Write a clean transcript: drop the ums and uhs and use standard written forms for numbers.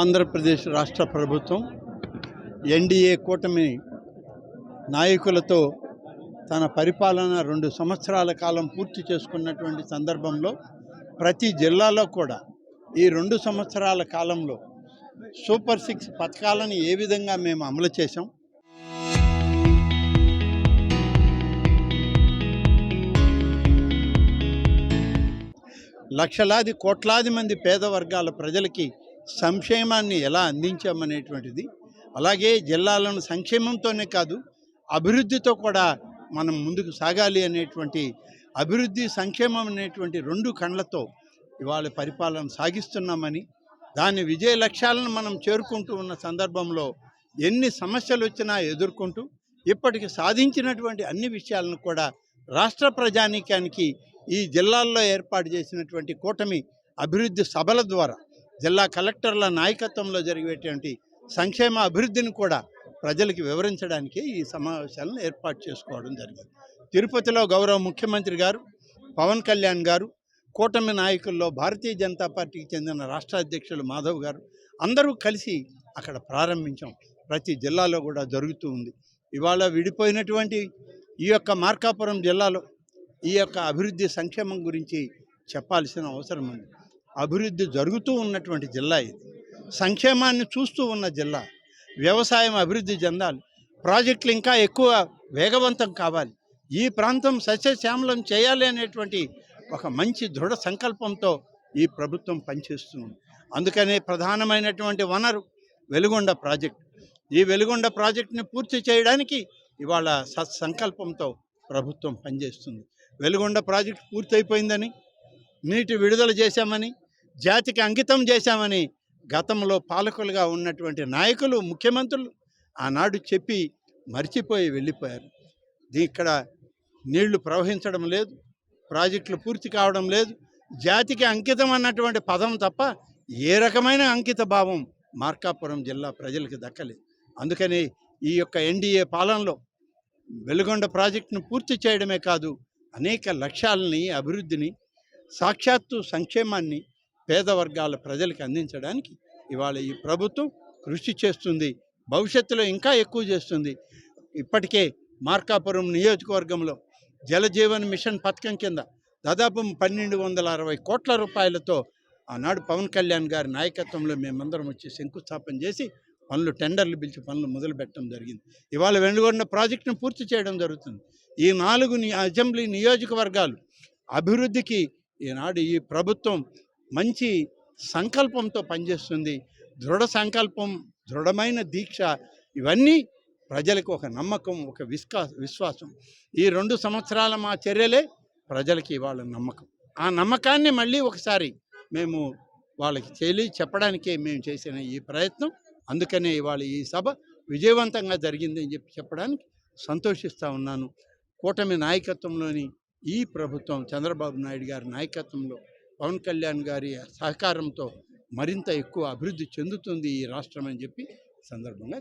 ఆంధ్రప్రదేశ్ రాష్ట్ర ప్రభుత్వం ఎన్డీఏ కూటమి నాయకులతో తన పరిపాలన 2 సంవత్సరాల కాలం పూర్తి చేసుకున్నటువంటి సందర్భంలో ప్రతి జిల్లాలో కూడా ఈ 2 సంవత్సరాల కాలంలో సూపర్ 6 పథకాలను ఏ విధంగా మేము అమలు చేశాం, లక్షలాది కోట్లాది మంది పేద వర్గాల ప్రజలకి సంక్షేమాన్ని ఎలా అందించామనేటువంటిది, అలాగే జిల్లాలను సంక్షేమంతోనే కాదు అభివృద్ధితో కూడా మనం ముందుకు సాగాలి అనేటువంటి అభివృద్ధి సంక్షేమం అనేటువంటి 2 కళ్ళతో ఇవాళ పరిపాలన సాగిస్తున్నామని, దాని విజయ లక్ష్యాలను మనం చేరుకుంటూ ఉన్న సందర్భంలో ఎన్ని సమస్యలు వచ్చినా ఎదుర్కొంటూ ఇప్పటికి సాధించినటువంటి అన్ని విషయాలను కూడా రాష్ట్ర ప్రజానీకానికి ఈ జిల్లాల్లో ఏర్పాటు చేసినటువంటి కూటమి అభివృద్ధి సభల ద్వారా జిల్లా కలెక్టర్ల నాయకత్వంలో జరిగేటువంటి సంక్షేమ అభివృద్ధిని కూడా ప్రజలకు వివరించడానికి ఈ సమావేశాలను ఏర్పాటు చేసుకోవడం జరిగింది. తిరుపతిలో గౌరవ ముఖ్యమంత్రి గారు, పవన్ కళ్యాణ్ గారు, కూటమి నాయకుల్లో భారతీయ జనతా పార్టీకి చెందిన రాష్ట్ర అధ్యక్షులు మాధవ్ గారు అందరూ కలిసి అక్కడ ప్రారంభించాం. ప్రతి జిల్లాలో కూడా జరుగుతూ ఉంది. ఇవాళ విడిపోయినటువంటి ఈ యొక్క మార్కాపురం జిల్లాలో ఈ యొక్క అభివృద్ధి సంక్షేమం గురించి చెప్పాల్సిన అవసరం ఉంది. అభివృద్ధి జరుగుతూ ఉన్నటువంటి జిల్లా ఇది, సంక్షేమాన్ని చూస్తూ ఉన్న జిల్లా. వ్యవసాయం అభివృద్ధి చెందాలి, ప్రాజెక్టులు ఇంకా ఎక్కువ వేగవంతం కావాలి, ఈ ప్రాంతం సస్యశ్యామలం చేయాలి అనేటువంటి ఒక మంచి దృఢ సంకల్పంతో ఈ ప్రభుత్వం పనిచేస్తుంది. అందుకనే ప్రధానమైనటువంటి వనరు వెలుగొండ ప్రాజెక్టు. ఈ వెలుగొండ ప్రాజెక్టుని పూర్తి చేయడానికి ఇవాళ సత్సంకల్పంతో ప్రభుత్వం పనిచేస్తుంది. వెలుగొండ ప్రాజెక్టు పూర్తయిపోయిందని, నీటి విడుదల చేశామని, జాతికి అంకితం చేశామని గతంలో పాలకులుగా ఉన్నటువంటి నాయకులు, ముఖ్యమంత్రులు ఆనాడు చెప్పి మర్చిపోయి వెళ్ళిపోయారు. ఇక్కడ నీళ్లు ప్రవహించడం లేదు, ప్రాజెక్టులు పూర్తి కావడం లేదు. జాతికి అంకితం అన్నటువంటి పదం తప్ప ఏ రకమైన అంకిత భావం మార్కాపురం జిల్లా ప్రజలకు దక్కలేదు. అందుకని ఈ యొక్క ఎన్డీఏ పాలనలో వెలుగొండ ప్రాజెక్టును పూర్తి చేయడమే కాదు, అనేక లక్ష్యాలని, అభివృద్ధిని, సాక్షాత్తు సంక్షేమాన్ని పేద వర్గాల ప్రజలకు అందించడానికి ఇవాళ ఈ ప్రభుత్వం కృషి చేస్తుంది. భవిష్యత్తులో ఇంకా ఎక్కువ చేస్తుంది. ఇప్పటికే మార్కాపురం నియోజకవర్గంలో జలజీవన్ మిషన్ పథకం కింద దాదాపు 1260 కోట్ల రూపాయలతో ఆనాడు పవన్ కళ్యాణ్ గారి నాయకత్వంలో మేమందరం వచ్చి శంకుస్థాపన చేసి పనులు, టెండర్లు పిలిచి పనులు మొదలుపెట్టడం జరిగింది. ఇవాళ వెలుగొండ ప్రాజెక్టును పూర్తి చేయడం జరుగుతుంది. ఈ 4 అసెంబ్లీ నియోజకవర్గాలు అభివృద్ధికి ఈనాడు ఈ ప్రభుత్వం మంచి సంకల్పంతో పనిచేస్తుంది. దృఢ సంకల్పం, దృఢమైన దీక్ష, ఇవన్నీ ప్రజలకు ఒక నమ్మకం, ఒక విశ్వాసం. ఈ 2 సంవత్సరాల మా చర్యలే ప్రజలకి ఇవాళ నమ్మకం. ఆ నమ్మకాన్ని మళ్ళీ ఒకసారి మేము వాళ్ళకి చెప్పడానికే మేము చేసిన ఈ ప్రయత్నం. అందుకనే ఇవాళ ఈ సభ విజయవంతంగా జరిగిందని చెప్పడానికి సంతోషిస్తూ ఉన్నాను. కూటమి నాయకత్వంలోని ఈ ప్రభుత్వం, చంద్రబాబు నాయుడు గారి నాయకత్వంలో, పవన్ కళ్యాణ్ గారి సహకారంతో మరింత ఎక్కువ అభివృద్ధి చెందుతుంది ఈ రాష్ట్రం అని చెప్పి సందర్భంగా